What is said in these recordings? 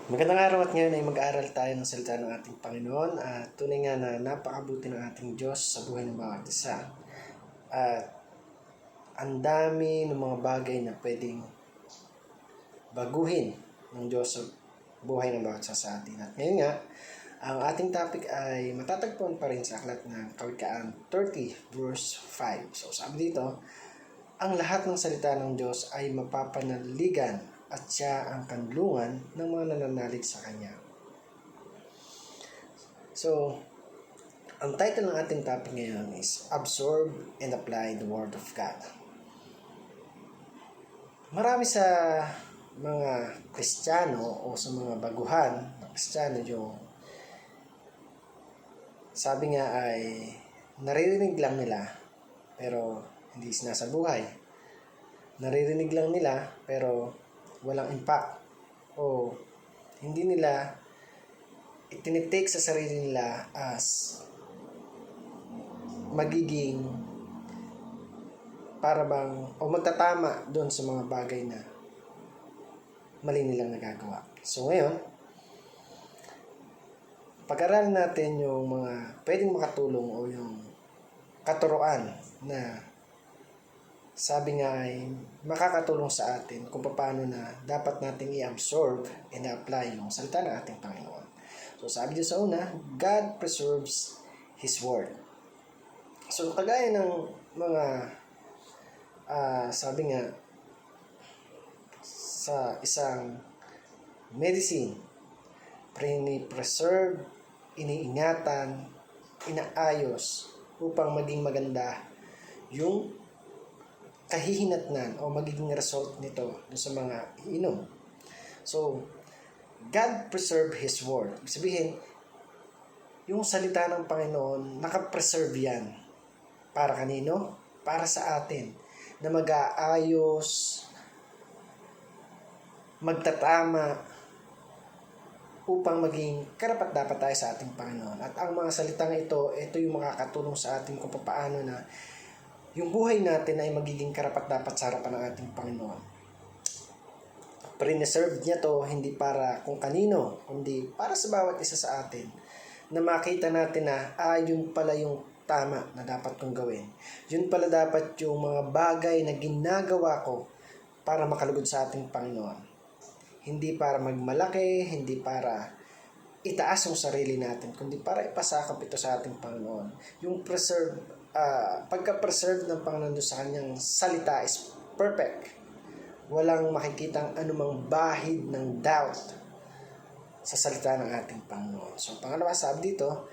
Magandang araw at ngayon ay mag-aaral tayo ng salita ng ating Panginoon at tunay nga na napakabuti ng ating Diyos sa buhay ng bawat isa. At ang dami ng mga bagay na pwedeng baguhin ng Diyos sa buhay ng bawat isa sa atin. At ngayon nga, ang ating topic ay matatagpuan pa rin sa aklat ng Kawikaan 30 verse 5. So sabi dito, ang lahat ng salita ng Diyos ay mapapanaligan at siya ang kanlungan ng mga nananalig sa Kanya. So, ang title ng ating topic ngayon is Absorb and Apply the Word of God. Marami sa mga Kristiyano o sa mga baguhan na Kristiyano yung sabi nga ay naririnig lang nila pero hindi sinasabuhay. Naririnig lang nila pero walang impact o hindi nila itinitake sa sarili nila as magiging para bang o magtatama doon sa mga bagay na mali nilang nagagawa. So ngayon, pag-aralan natin yung mga pwedeng makatulong o yung katuruan na sabi nga ay makakatulong sa atin kung paano na dapat nating i-absorb and apply yung salita ng ating Panginoon. So sabi dito sa una, God preserves His Word. So kagaya ng mga sabi nga sa isang medicine, preserve, iniingatan, inaayos upang maging maganda yung kahihinatnan o magiging result nito sa mga iinom. So, God preserve His Word. Ibig sabihin, yung salita ng Panginoon, nakapreserve yan. Para kanino? Para sa atin. Na mag-aayos, magtatama, upang maging karapat-dapat tayo sa ating Panginoon. At ang mga salitang ito yung makakatulong sa atin kung paano na yung buhay natin ay magiging karapat-dapat sa harapan ng ating Panginoon. Preserve niya to hindi para kung kanino, kundi para sa bawat isa sa atin na makita natin na yun pala yung tama na dapat kong gawin. Yun pala dapat yung mga bagay na ginagawa ko para makalugod sa ating Panginoon. Hindi para magmalaki, hindi para itaas yung sarili natin, kundi para ipasakop ito sa ating Panginoon. Yung pagka-preserve ng Panginoon sa kanyang salita is perfect. Walang makikitang anumang bahid ng doubt sa salita ng ating Panginoon. So, pangalawa, sabi dito,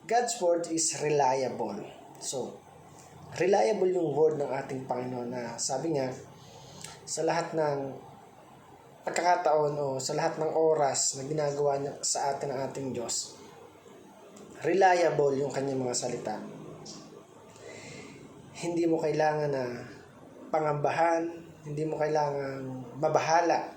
God's Word is reliable. So, reliable yung Word ng ating Panginoon na sabi nga, sa lahat ng pagkakataon o sa lahat ng oras na ginagawa niya sa atin ng ating Diyos, reliable yung kanyang mga salita. Hindi mo kailangan na pangambahan, hindi mo kailangan mabahala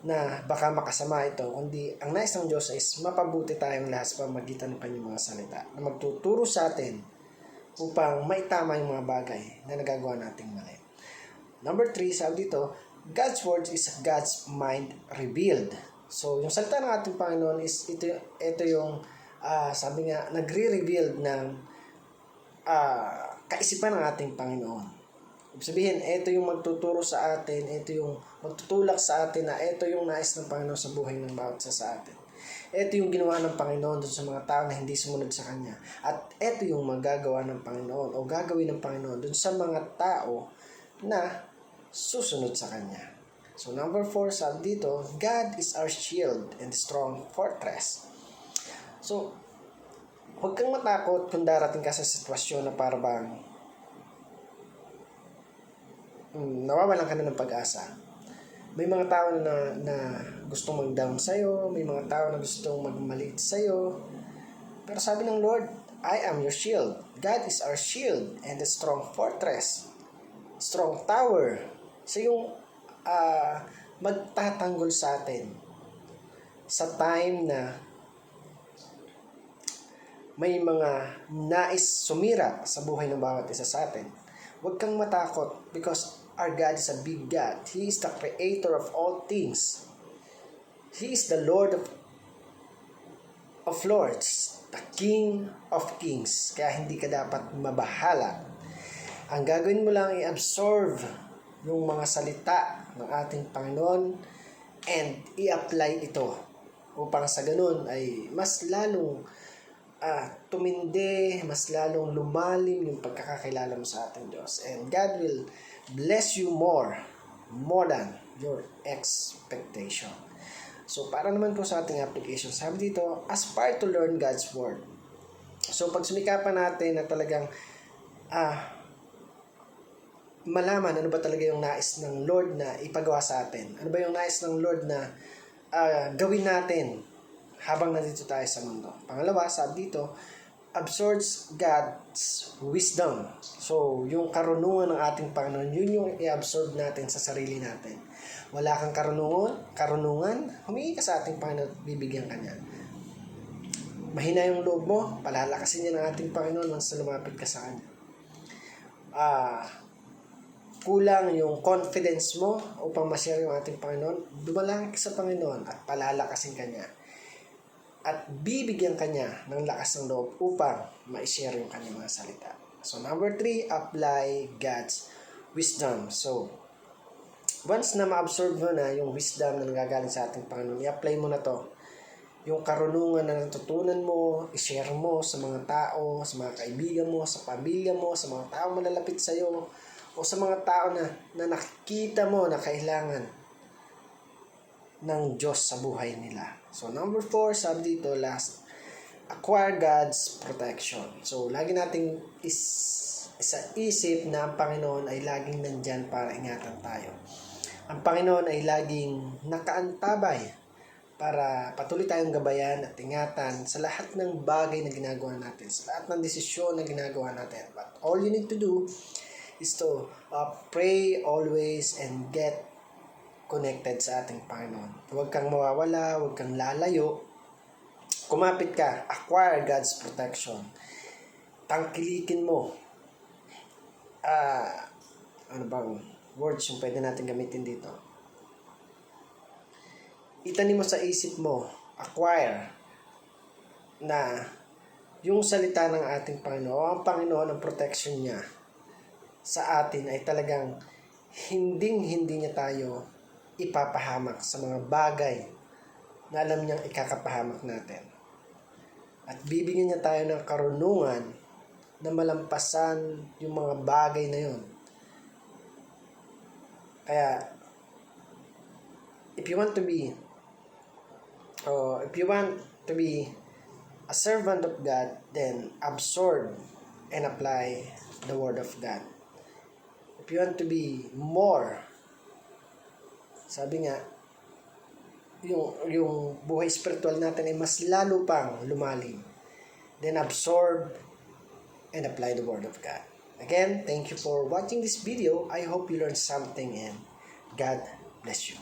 na baka makasama ito, kundi ang nais ng Diyos is mapabuti tayong lahat sa pamamagitan ng kanyang mga salita na magtuturo sa atin upang maitama yung mga bagay na nagagawa nating mali. Number 3, sabi dito, God's Word is God's mind revealed. So, yung salita ng ating Panginoon is ito yung sabi nga, nagre-reveal ng kaisipan ng ating Panginoon. Ibig sabihin, ito yung magtuturo sa atin, ito yung magtutulak sa atin na ito yung nais ng Panginoon sa buhay ng bawat isa sa atin. Ito yung ginawa ng Panginoon dun sa mga tao na hindi sumunod sa Kanya. At ito yung magagawa ng Panginoon o gagawin ng Panginoon dun sa mga tao na susunod sa Kanya. So number 4, sabi dito, God is our shield and strong fortress. So, huwag kang matakot kung darating ka sa sitwasyon na para bang nawawalan ka na ng pag-asa. May mga tao na gustong mag-down sa'yo, may mga tao na gustong magmaliit sa'yo. Pero sabi ng Lord, I am your shield. God is our shield and a strong fortress. Strong tower. So yung magtatanggol sa atin sa time na may mga nais sumira sa buhay ng bawat isa sa atin. Huwag kang matakot because our God is a big God. He is the creator of all things. He is the Lord of Lords, the King of Kings. Kaya hindi ka dapat mabahala. Ang gagawin mo lang i-absorb yung mga salita ng ating Panginoon and i-apply ito upang sa ganun ay mas lalong tumindi, mas lalong lumalim yung pagkakakilala mo sa ating Diyos. And God will bless you more than your expectation. So, para naman po sa ating application, sabi dito, aspire to learn God's Word. So, pag sumikapan natin na talagang malaman ano ba talaga yung nais ng Lord na ipagawa sa atin. Ano ba yung nais ng Lord na gawin natin habang nandito tayo sa mundo. Pangalawa, sabi dito, absorbs God's wisdom. So, yung karunungan ng ating Panginoon, yun yung i-absorb natin sa sarili natin. Wala kang karunungan, humingi ka sa ating Panginoon at bibigyan ka niya. Mahina yung loob mo, palalakasin niya ng ating Panginoon once na lumapit ka sa Kanya. Kulang yung confidence mo upang ma-share yung ating Panginoon, dumalangin ka sa Panginoon at palalakasin ka niya. At bibigyan ka niya ng lakas ng loob upang ma-share yung kanyang mga salita. So, number 3, apply God's wisdom. So, once na ma-absorb mo na yung wisdom na nanggagaling sa ating Panginoon, i-apply mo na to. Yung karunungan na natutunan mo, i-share mo sa mga tao, sa mga kaibigan mo, sa pamilya mo, sa mga tao malalapit sa'yo, o sa mga tao na nakikita mo na kailangan ng Diyos sa buhay nila. So, number 4, sabi dito, last, acquire God's protection. So, lagi nating isip na ang Panginoon ay laging nandyan para ingatan tayo. Ang Panginoon ay laging nakaantabay para patuloy tayong gabayan at ingatan sa lahat ng bagay na ginagawa natin, sa lahat ng desisyon na ginagawa natin. But all you need to do is to pray always and get connected sa ating Panginoon. Huwag kang mawawala, huwag kang lalayo. Kumapit ka, acquire God's protection. Tangkilikin mo. Ano bang words yung pwede natin gamitin dito? Itanim mo sa isip mo, acquire, na yung salita ng ating Panginoon, ang Panginoon, ang protection niya sa atin ay talagang hindi niya tayo ipapahamak sa mga bagay na alam niyang ikakapahamak natin. At bibigyan niya tayo ng karunungan na malampasan yung mga bagay na yun. Kaya, if you want to be a servant of God, then absorb and apply the Word of God. If you want to be more, sabi nga, yung buhay spiritual natin ay mas lalo pang lumalim. Then absorb and apply the Word of God. Again, thank you for watching this video. I hope you learned something and God bless you.